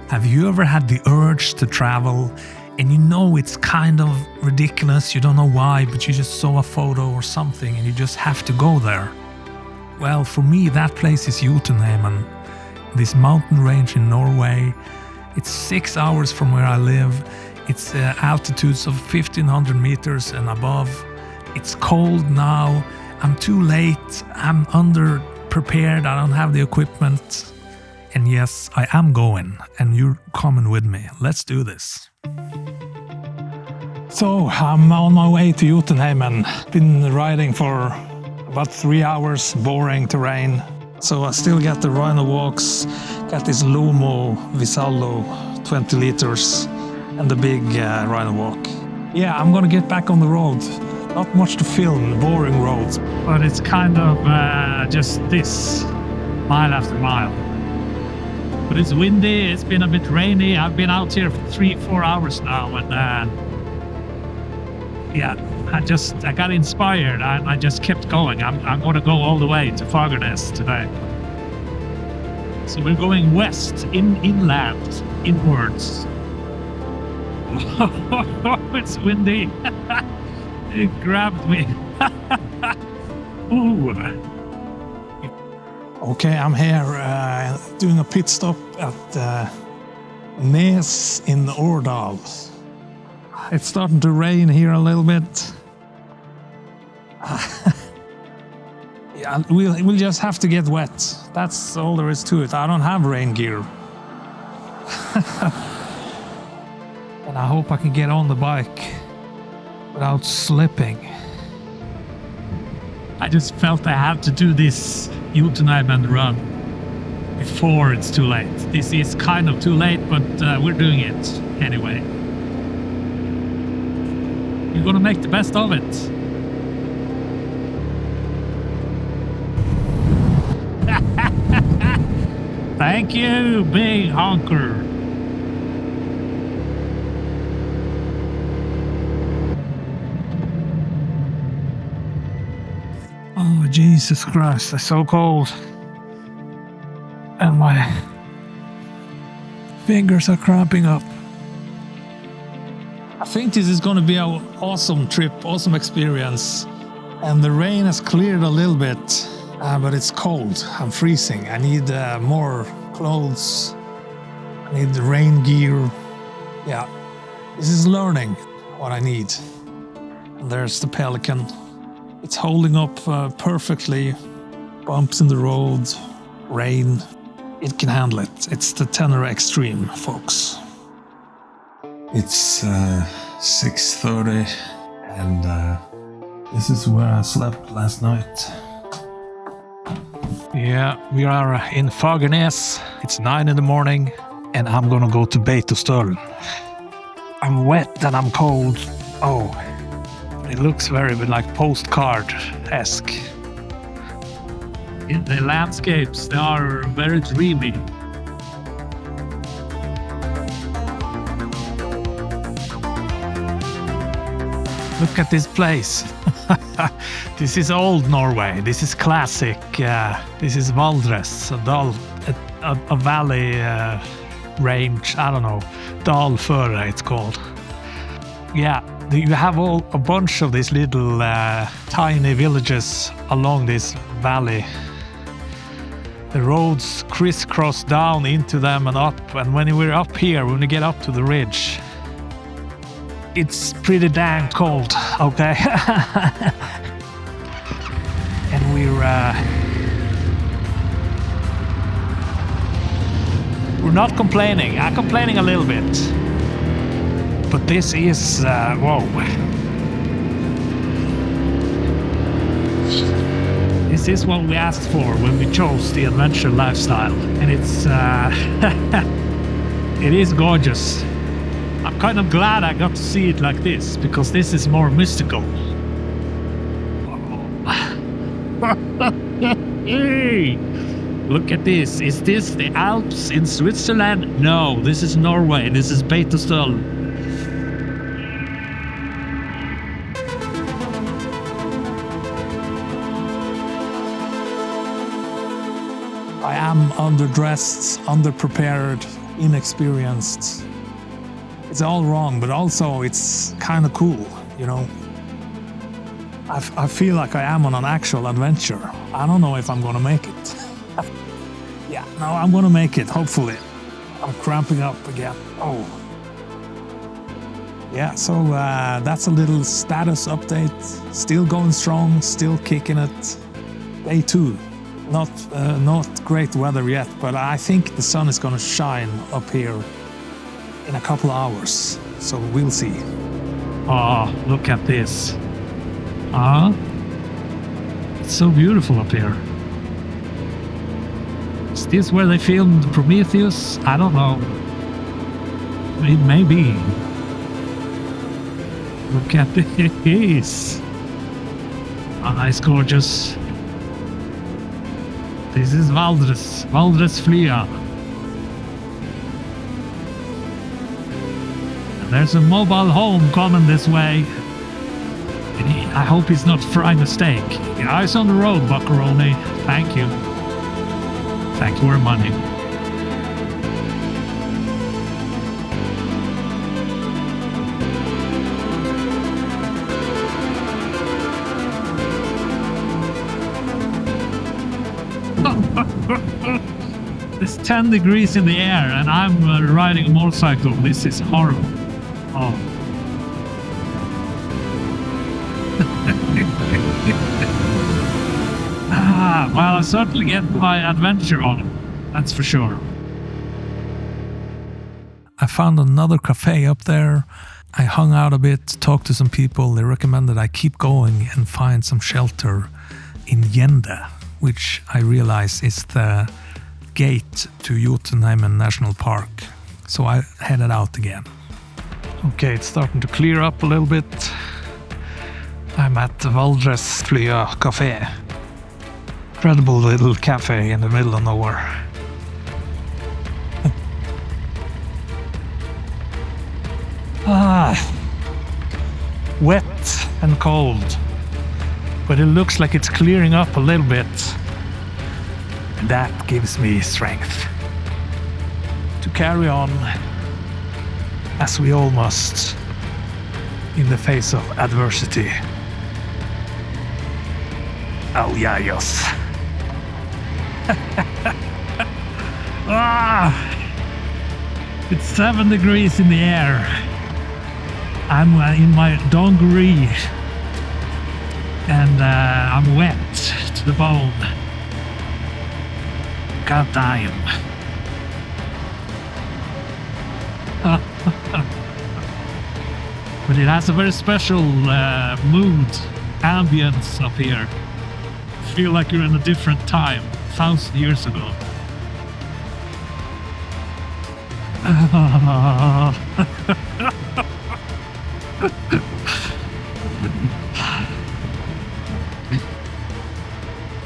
Have you ever had the urge to travel and you know it's kind of ridiculous, you don't know why, but you just saw a photo or something and you just have to go there? Well, for me that place is Jotunheimen, this mountain range in Norway. It's 6 hours from where I live. It's altitudes of 1500 meters and above. It's cold now. I'm too late. I'm underprepared. I don't have the equipment. And yes, I am going, and you're coming with me. Let's do this. So, I'm on my way to Jotunheimen. Been riding for about 3 hours, boring terrain. So I still got the rhino walks, got this Lomo Visallo 20 liters, and the big rhino walk. Yeah, I'm gonna get back on the road. Not much to film, boring roads. But it's kind of just this, mile after mile. But it's windy, it's been a bit rainy. I've been out here for 3-4 hours now, and I got inspired. I just kept going. I'm going to go all the way to Fagernes today. So we're going west, inland, inwards. It's windy. It grabbed me. Ooh. Okay, I'm here doing a pit stop at Nes in Årdal. It's starting to rain here a little bit. Yeah, we'll just have to get wet. That's all there is to it. I don't have rain gear. And I hope I can get on the bike without slipping. I just felt I had to do this Jotunheimen run before it's too late. This is kind of too late, but we're doing it anyway. You're gonna make the best of it. Thank you, big honker. Oh, Jesus Christ, it's so cold. And my fingers are cramping up. I think this is going to be an awesome trip, awesome experience. And the rain has cleared a little bit, but it's cold. I'm freezing. I need more clothes. I need the rain gear. Yeah, this is learning what I need. And there's the Pelican. It's holding up perfectly. Bumps in the road, rain. It can handle it. It's the Tenere Extreme, folks. It's 6:30 and this is where I slept last night. Yeah, we are in Fagernes. It's 9 in the morning and I'm gonna go to Beitostølen. I'm wet and I'm cold. Oh, it looks very like postcard-esque. The landscapes, they are very dreamy. Look at this place. This is old Norway. This is classic. This is Valdres, a valley range. I don't know. Dalføre it's called. Yeah, you have a bunch of these little tiny villages along this valley. The roads crisscross down into them and up. And when we're up here, when we get up to the ridge, it's pretty dang cold, okay? And we're not complaining. I'm complaining a little bit. But this is, whoa. This is what we asked for when we chose the adventure lifestyle. And it's, it is gorgeous. I'm kind of glad I got to see it like this, because this is more mystical. Hey, look at this. Is this the Alps in Switzerland? No, this is Norway. This is Beitostølen. I am underdressed, underprepared. inexperienced. It's all wrong, but also it's kind of cool, you know. I feel like I am on an actual adventure. I don't know if I'm gonna make it. Yeah, no, I'm gonna make it, hopefully. I'm cramping up again. Oh. Yeah, so that's a little status update. Still going strong, still kicking it. Day 2. Not great weather yet, but I think the sun is gonna shine up here in a couple of hours. So we'll see. Oh, look at this. It's so beautiful up here. Is this where they filmed Prometheus? I don't know. It may be. Look at this. It's gorgeous. This is Valdresflya. And there's a mobile home coming this way. I hope he's not frying a steak. Eyes on the road, Buckaroni. Thank you. Thank you for money. It's 10 degrees in the air and I'm riding a motorcycle. This is horrible. Oh. Well, I certainly get my adventure on, that's for sure. I found another cafe up there. I hung out a bit, talked to some people. They recommended I keep going and find some shelter in Gjende, which I realize is the gate to Jotunheimen National Park. So I headed out again. Okay, it's starting to clear up a little bit. I'm at the Valdresflya Cafe. Incredible little cafe in the middle of nowhere. Wet and cold. But it looks like it's clearing up a little bit. And that gives me strength to carry on, as we all must, in the face of adversity. Aliayos. It's 7 degrees in the air. I'm in my dungaree and I'm wet to the bone. God damn. But it has a very special mood, ambience up here. Feel like you're in a different time, 1,000 years ago.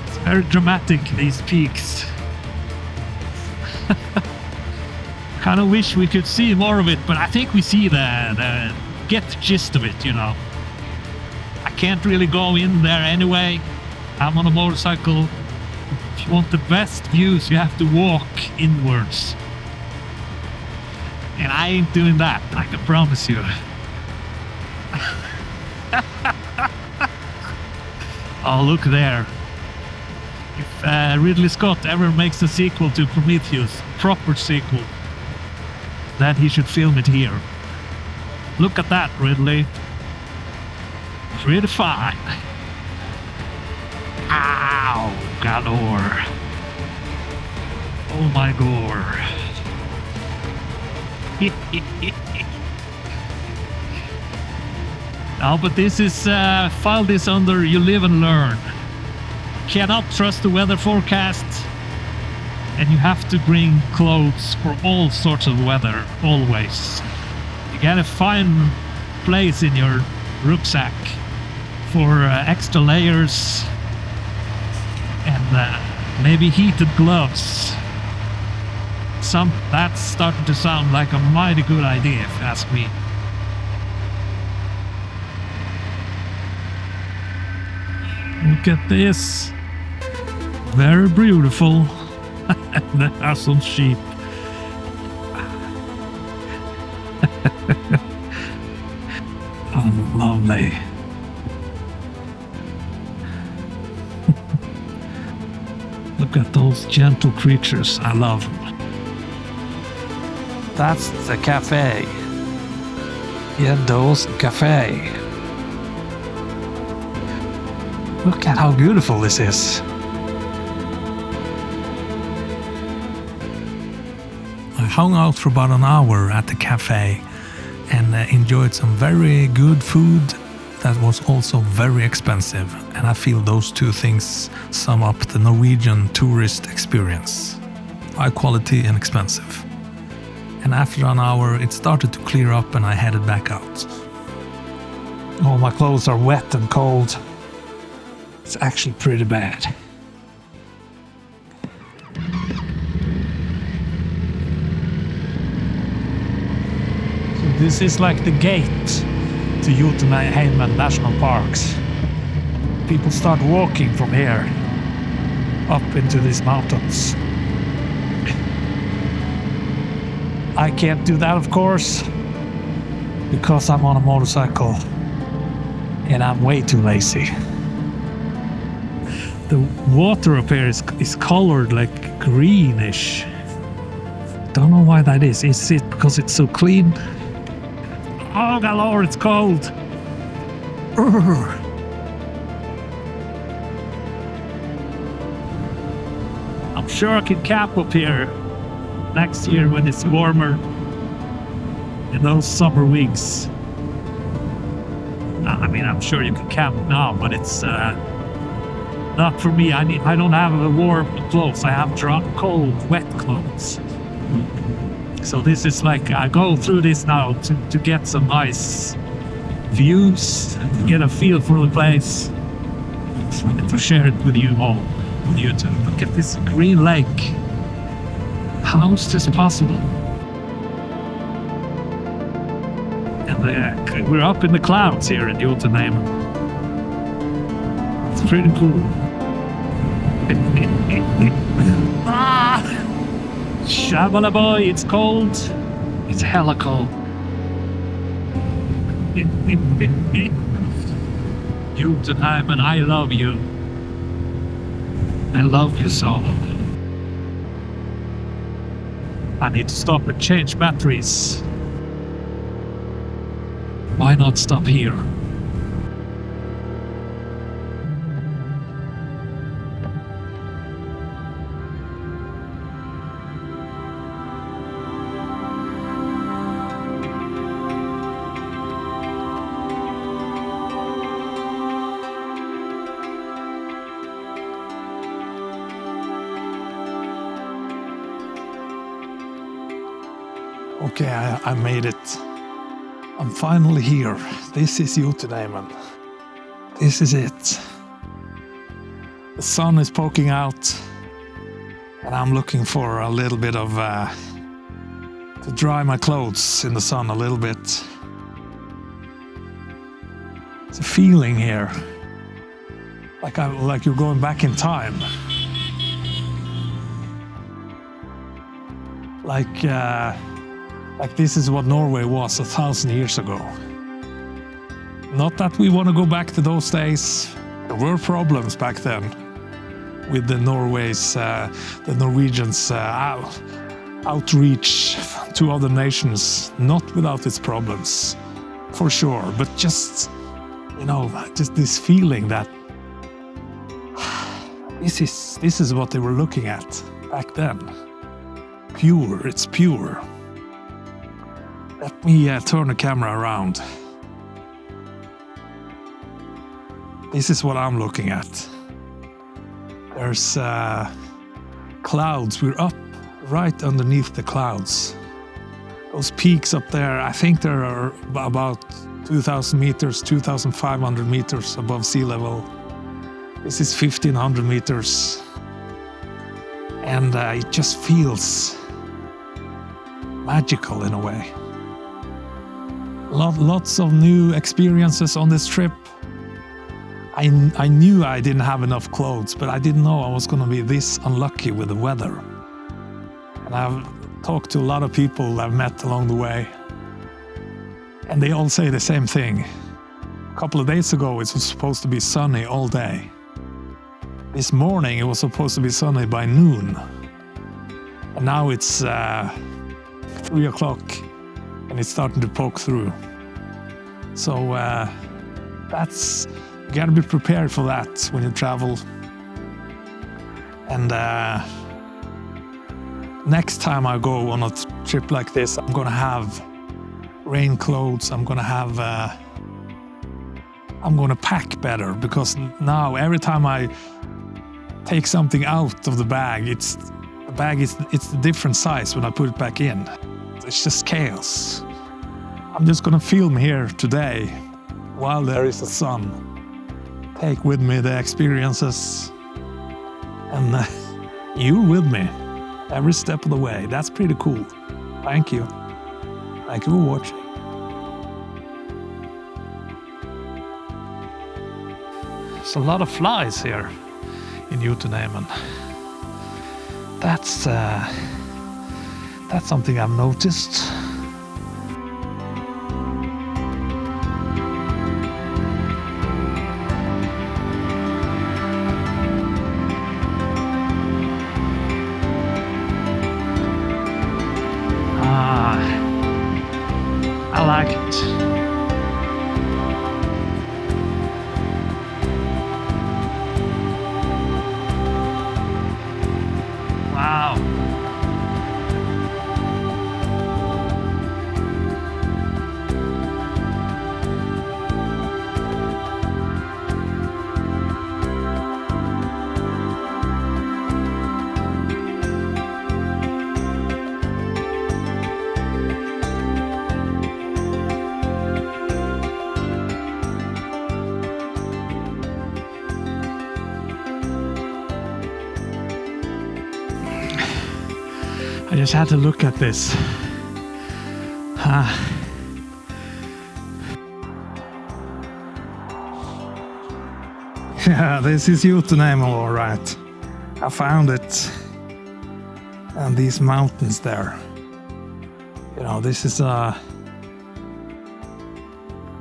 It's very dramatic, these peaks. Kind of wish we could see more of it, but I think we see get the gist of it, you know. I can't really go in there anyway. I'm on a motorcycle. If you want the best views, you have to walk inwards. And I ain't doing that, I can promise you. Oh, look there. If Ridley Scott ever makes a sequel to Prometheus, proper sequel, then he should film it here. Look at that, Ridley. Pretty fine. Ow, galore. Oh my gore. No, but this is, file this under you live and learn. Cannot trust the weather forecast. And you have to bring clothes for all sorts of weather, always. You gotta find place in your rucksack for extra layers and maybe heated gloves. That's starting to sound like a mighty good idea, if you ask me. Look at this. Very beautiful. There are some sheep. Oh, lovely. Look at those gentle creatures. I love them. That's the cafe. Gjende's cafe. Look at how beautiful this is. I hung out for about an hour at the cafe and enjoyed some very good food that was also very expensive. And I feel those two things sum up the Norwegian tourist experience. High quality and expensive. And after an hour it started to clear up and I headed back out. All my clothes are wet and cold. It's actually pretty bad. So this is like the gate to Jotunheimen National Parks. People start walking from here up into these mountains. I can't do that, of course, because I'm on a motorcycle and I'm way too lazy. The water up here is colored like greenish. Don't know why that is. Is it because it's so clean? Oh, galore, it's cold. Urgh. I'm sure I can camp up here next year when it's warmer in those summer weeks. I mean, I'm sure you can camp now, but it's not for me. I don't have a warm clothes. I have cold, wet clothes. So this is like, I go through this now to get some nice views, to get a feel for the place, and to share it with you all, with you too. Look at this green lake. How is this possible? And we're up in the clouds here in Jotunheimen. It's pretty cool. Ah! Shabala boy, it's cold. It's hella cold. Jotunheimen, I love you. I love you so. I need to stop and change batteries. Why not stop here? Okay, I made it. I'm finally here. This is Jotunheimen. This is it. The sun is poking out and I'm looking for a little bit of to dry my clothes in the sun a little bit. It's a feeling here, like you're going back in time. Like this is what Norway was 1,000 years ago. Not that we want to go back to those days. There were problems back then with the Norwegians' outreach to other nations. Not without its problems, for sure. But just this feeling that this is what they were looking at back then. Pure, it's pure. Let me turn the camera around. This is what I'm looking at. There's clouds. We're up right underneath the clouds. Those peaks up there, I think there are about 2,000 meters, 2,500 meters above sea level. This is 1,500 meters. And it just feels magical in a way. Lots of new experiences on this trip. I knew I didn't have enough clothes, but I didn't know I was going to be this unlucky with the weather. And I've talked to a lot of people I've met along the way. And they all say the same thing. A couple of days ago, it was supposed to be sunny all day. This morning, it was supposed to be sunny by noon. And now it's 3 o'clock and it's starting to poke through. So you gotta be prepared for that when you travel. And next time I go on a trip like this, I'm gonna have rain clothes. I'm gonna pack better, because now every time I take something out of the bag, it's a different size when I put it back in. It's just chaos. I'm just gonna film here today while there is the sun. Take with me the experiences, and you're with me every step of the way. That's pretty cool. Thank you. Thank you for watching. There's a lot of flies here in Jotunheimen. That's something I've noticed. I like it. Wow. I just had to look at this. Yeah, this is Jotunheimen, all right. I found it. And these mountains there. You know, this is a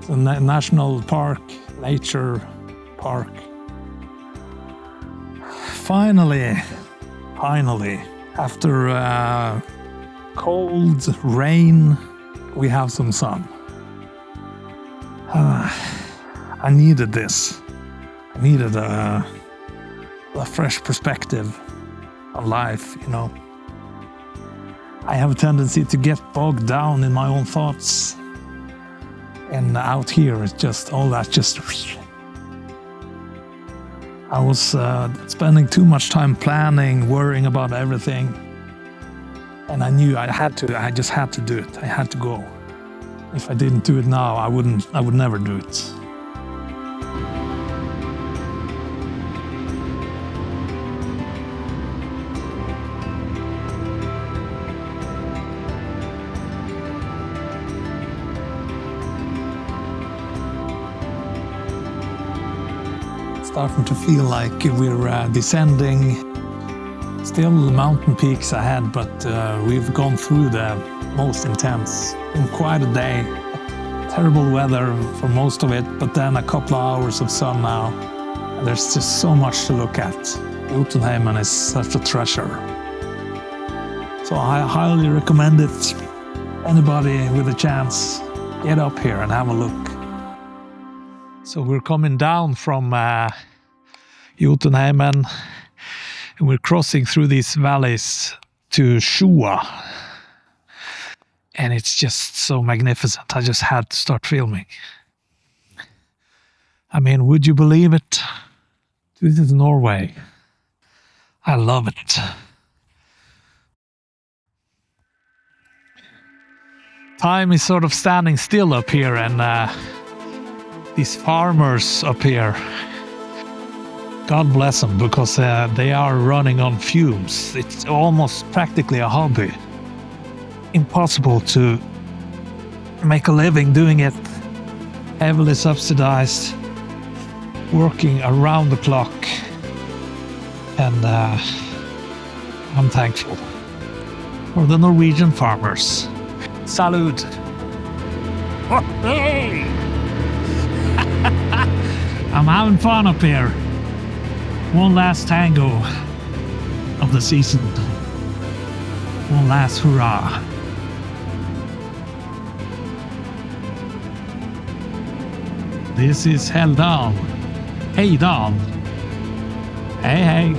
national park, nature park. Finally, after cold rain, we have some sun. I needed this. I needed a fresh perspective of life, you know. I have a tendency to get bogged down in my own thoughts. And out here, it's just, all that just... I was spending too much time planning, worrying about everything. And I knew I just had to do it. I had to go. If I didn't do it now, I would never do it. Starting to feel like we're descending. Still mountain peaks ahead, but we've gone through the most intense. Been quite a day. Terrible weather for most of it, but then a couple of hours of sun now. And there's just so much to look at. Jotunheimen is such a treasure. So I highly recommend it. Anybody with a chance, get up here and have a look. So we're coming down from Jotunheimen, and we're crossing through these valleys to Sjøa. And it's just so magnificent. I just had to start filming. I mean, would you believe it? This is Norway. I love it. Time is sort of standing still up here, and these farmers up here, God bless them, because they are running on fumes. It's almost practically a hobby. Impossible to make a living doing it. Heavily subsidized, working around the clock. And I'm thankful for the Norwegian farmers. Salud! I'm having fun up here. One last tango of the season. One last hurrah. This is Helldal. Hejdal. Hey, hey.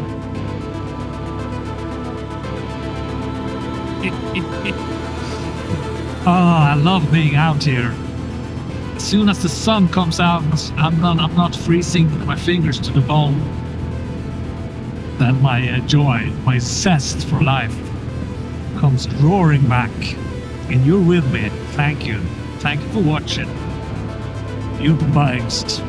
Oh, I love being out here. As soon as the sun comes out, I'm not freezing my fingers to the bone. Then my joy, my zest for life comes roaring back. And you're with me. Thank you. Thank you for watching. You're biased.